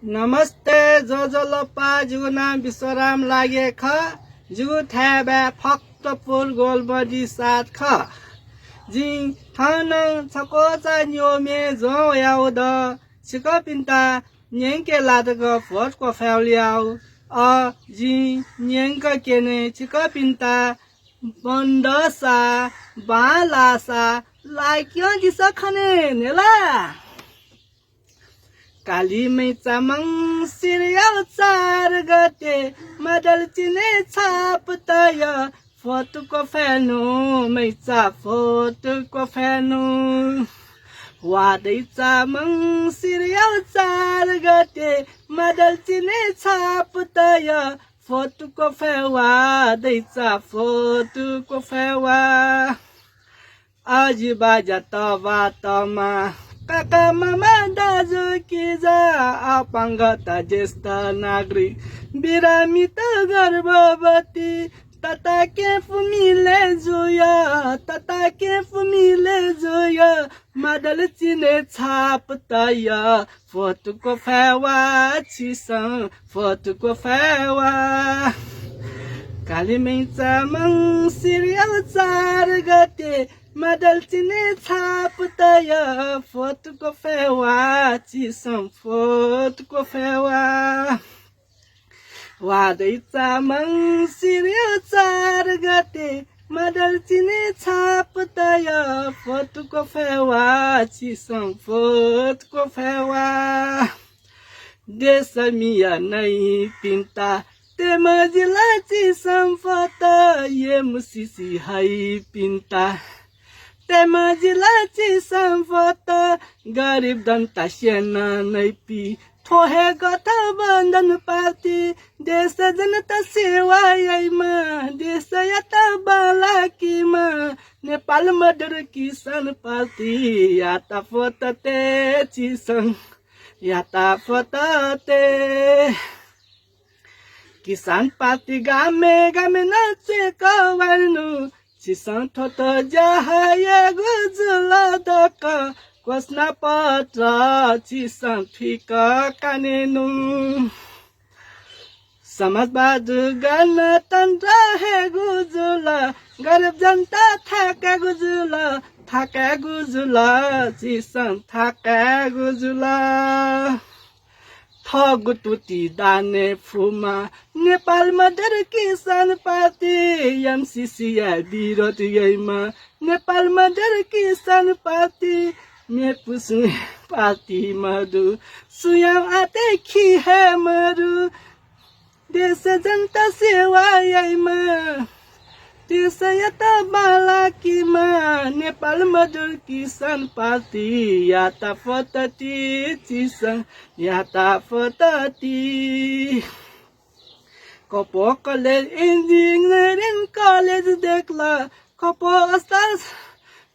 नमस्ते जोजोलोपा जिगु नाम विश्वराम लागे ख जिगु ठ्याबा फक्त पुल गोलबडी साथ ख जी थान छको चा न्योमे जो याउद छिक पिन्ता न्यंके लादक फोट को फ्याउलियाउ अ जी न्यंक केने छिक पिन्ता बन्दसा बालासा लाइक्यो दिस खने नेला काली मैचा मंसिर चार गते मदल चिने छाप तय फोटो को फेनु मैचा फोटो को फेनु वादैचा मंसिर चार गते मदल चिने छाप तय फोटो को फेवा दैचा फोटो को फेवा आज बाजा तवा तमा काका मामा दाजु किजा अपाङ्गता ज्येष्ठ नागरिक बिरामित गर्भवती तता के फुमिले जुय मदल चिने छाप तय फोटो को फेवा छिसं फोटो को फेवा काली मैचा मंसिर चार गते मदल चिने छाप तय फोटो को फेवा चिसं फोटो को फेवा वादैचा मंसिर चार गते मदल चिने छाप तय फोटो को फेवा चिसं फोटो को फेवा देश मिया नहीं पिंता ते मजिला चिसं फोटो ये मुसिसी हाई पिंता ते मजिला चिसं फोटो गरीब दन्ता सेना नैपी थोहे गथा बन्धन पार्टी देश जनता सेवा यैमा देश यता बालाकीमा नेपाल मडर किसान पार्टी याता फोटो ते चिसं याता फोटो ते किसान पार्टी गामे गामे नाचे कवर्नु चिसं थोतो जहाय गुजुला दक कोस्ना पत्र चिसं फिक कानेनु समाजवाद गणतन्त्र है गुजुला गरीब जनता थाका गुजुला चिसं थाका गुजुला थगुटुटी दाने फुमा नेपाल मदर किसान पार्टी एमसीसी विरोध यैमा नेपाल मदर किसान पार्टी मेपुसु पार्टी मधु सुयम आते खी है मरु देश जनता सेवा यैमा देश यता बालाकीमा नेपाल मजदुर किसान पार्टी याता फतती चिसं याता फतती कपो कॉलेज इंजीनियरिंग कॉलेज देखला कपो अस्तास